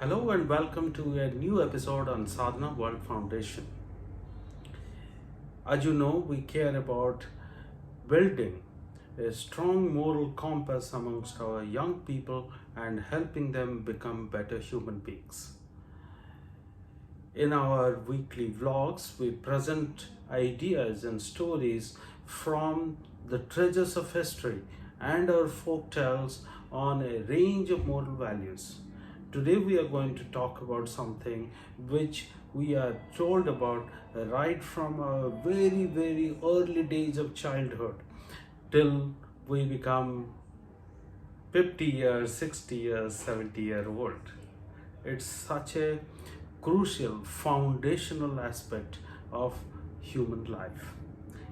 Hello and welcome to a new episode on Sadhana World Foundation. As you know, we care about building a strong moral compass amongst our young people and helping them become better human beings. In our weekly vlogs, we present ideas and stories from the treasures of history and our folk tales on a range of moral values. Today we are going to talk about something which we are told about right from our very early days of childhood till we become 50 years, 60 years, 70-year old. It's such a crucial foundational aspect of human life.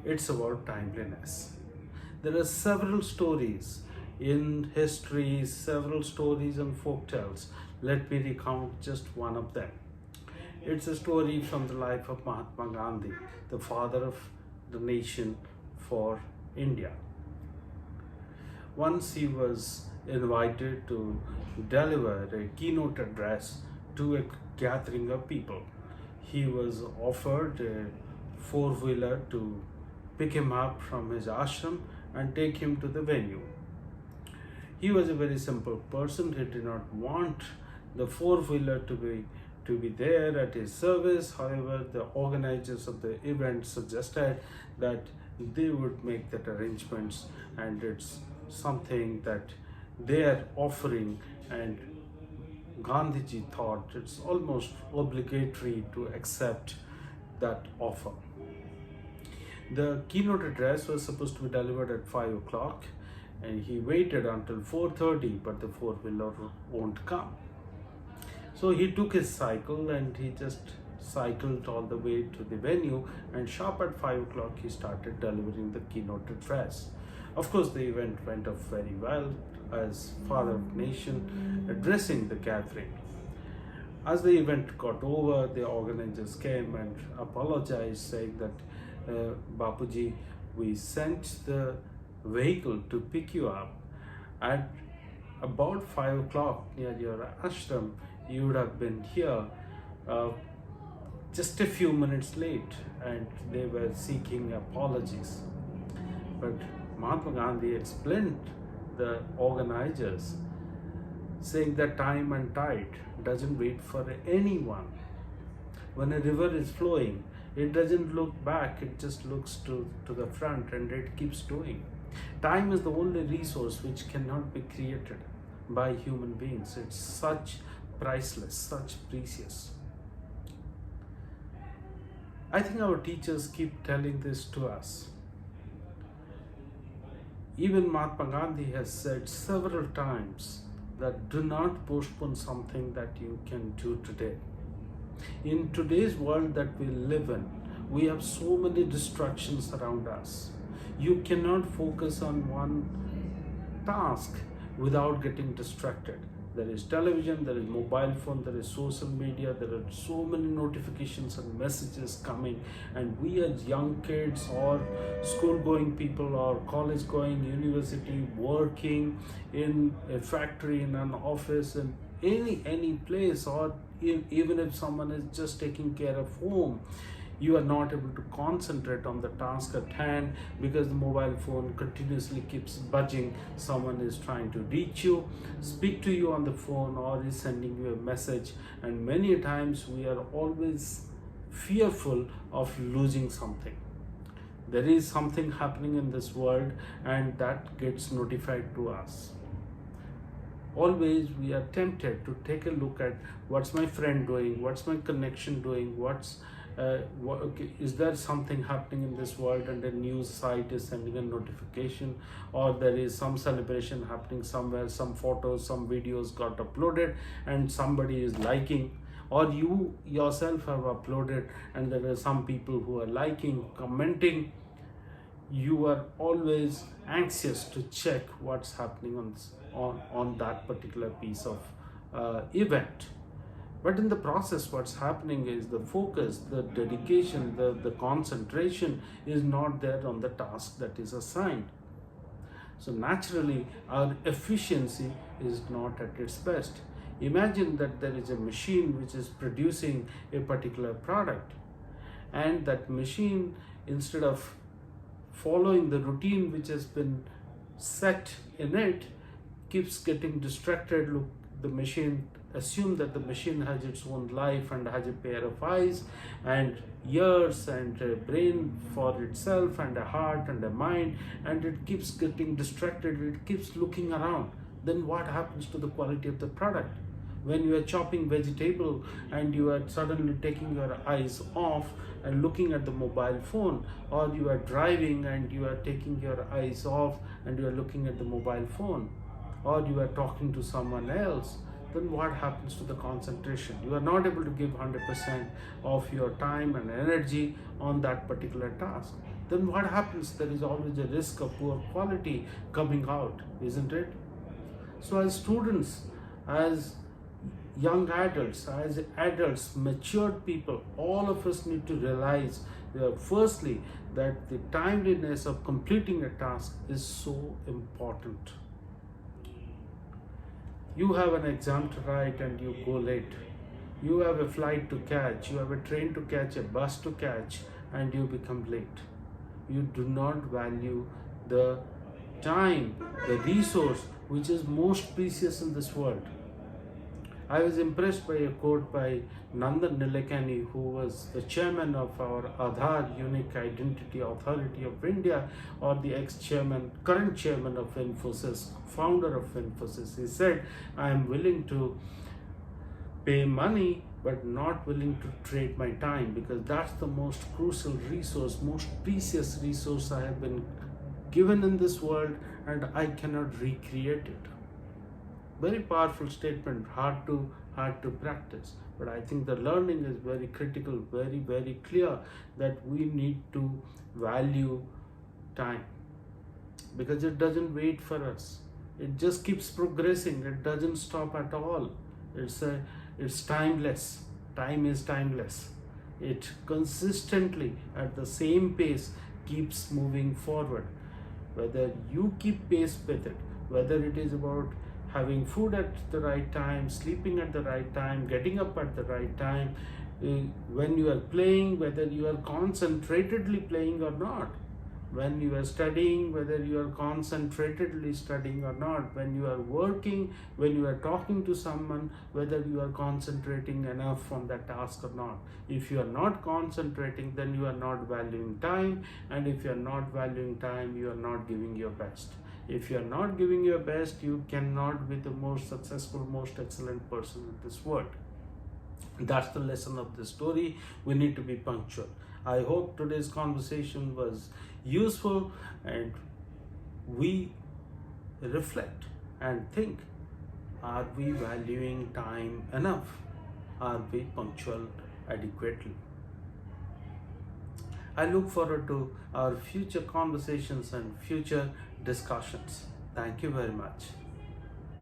It's about timeliness. There are several stories in history, several stories and folk tales. Let me recount just one of them. It's a story from the life of Mahatma Gandhi, the father of the nation for India. Once he was invited to deliver a keynote address to a gathering of people. He was offered a four-wheeler to pick him up from his ashram and take him to the venue. He was a very simple person. He did not want the four-wheeler to be there at his service. However, the organizers of the event suggested that they would make that arrangements, and it's something that they are offering, and Gandhiji thought it's almost obligatory to accept that offer. The keynote address was supposed to be delivered at 5 o'clock, and he waited until 4:30, but the four-wheeler won't come. So he took his cycle and he just cycled all the way to the venue, and sharp at 5 o'clock he started delivering the keynote address. Of course, the event went off very well as father of nation addressing the gathering. As the event got over, the organizers came and apologized, saying that Bapuji, we sent the vehicle to pick you up at about 5 o'clock near your ashram. You would have been here just a few minutes late, and they were seeking apologies. But Mahatma Gandhi explained the organizers, saying that time and tide doesn't wait for anyone. When a river is flowing, it doesn't look back, it just looks to the front, and it keeps doing. Time is the only resource which cannot be created by human beings. It's such priceless, such precious. I think our teachers keep telling this to us. Even Mahatma Gandhi has said several times that do not postpone something that you can do today. In today's world that we live in, we have so many distractions around us. You cannot focus on one task without getting distracted. There is television, there is mobile phone, there is social media, there are so many notifications and messages coming, and we as young kids or school-going people or college-going, university, working in a factory, in an office, in any place, or even if someone is just taking care of home, you are not able to concentrate on the task at hand because the mobile phone continuously keeps buzzing. Someone is trying to reach you, speak to you on the phone, or is sending you a message, and many times we are always fearful of losing something. There is something happening in this world, and that gets notified to us. Always we are tempted to take a look at what's my friend doing, what's my connection doing, is there something happening in this world, and a news site is sending a notification, or there is some celebration happening somewhere, some photos, some videos got uploaded and somebody is liking, or you yourself have uploaded and there are some people who are liking, commenting. You are always anxious to check what's happening on that particular piece of event. But in the process, what's happening is the focus, the dedication, the concentration is not there on the task that is assigned. So naturally, our efficiency is not at its best. Imagine that there is a machine which is producing a particular product, and that machine, instead of following the routine which has been set in it, keeps getting distracted. Look, the machine, assume that the machine has its own life and has a pair of eyes and ears and a brain for itself and a heart and a mind, and it keeps getting distracted, it keeps looking around. Then what happens to the quality of the product? When you are chopping vegetable and you are suddenly taking your eyes off and looking at the mobile phone, or you are driving and you are taking your eyes off and you are looking at the mobile phone, or you are talking to someone else, then what happens to the concentration? You are not able to give 100% of your time and energy on that particular task. Then what happens? There is always a risk of poor quality coming out, isn't it? So as students, as young adults, as adults, matured people, all of us need to realize firstly that the timeliness of completing a task is so important. You have an exam to write and you go late. You have a flight to catch, you have a train to catch, a bus to catch, and you become late. You do not value the time, the resource which is most precious in this world. I was impressed by a quote by Nandan Nilekani, who was the chairman of our Aadhaar Unique Identity Authority of India, or the current chairman of Infosys, founder of Infosys. He said, I am willing to pay money but not willing to trade my time, because that's the most crucial resource, most precious resource I have been given in this world, and I cannot recreate it. Very powerful statement, hard to practice, but I think the learning is very critical, very clear, that we need to value time, because it doesn't wait for us. It just keeps progressing. It doesn't stop at all. It's timeless. Time is timeless. It consistently at the same pace keeps moving forward. Whether you keep pace with it, whether it is about having food at the right time, sleeping at the right time, getting up at the right time, when you are playing, whether you are concentratedly playing or not, when you are studying, whether you are concentratedly studying or not, when you are working, when you are talking to someone, whether you are concentrating enough on that task or not. If you are not concentrating, then you are not valuing time, and if you are not valuing time, you are not giving your best. If you are not giving your best, you cannot be the most successful, most excellent person in this world. That's the lesson of the story. We need to be punctual. I hope today's conversation was useful, and we reflect and think, are we valuing time enough? Are we punctual adequately? I look forward to our future conversations and future discussions. Thank you very much.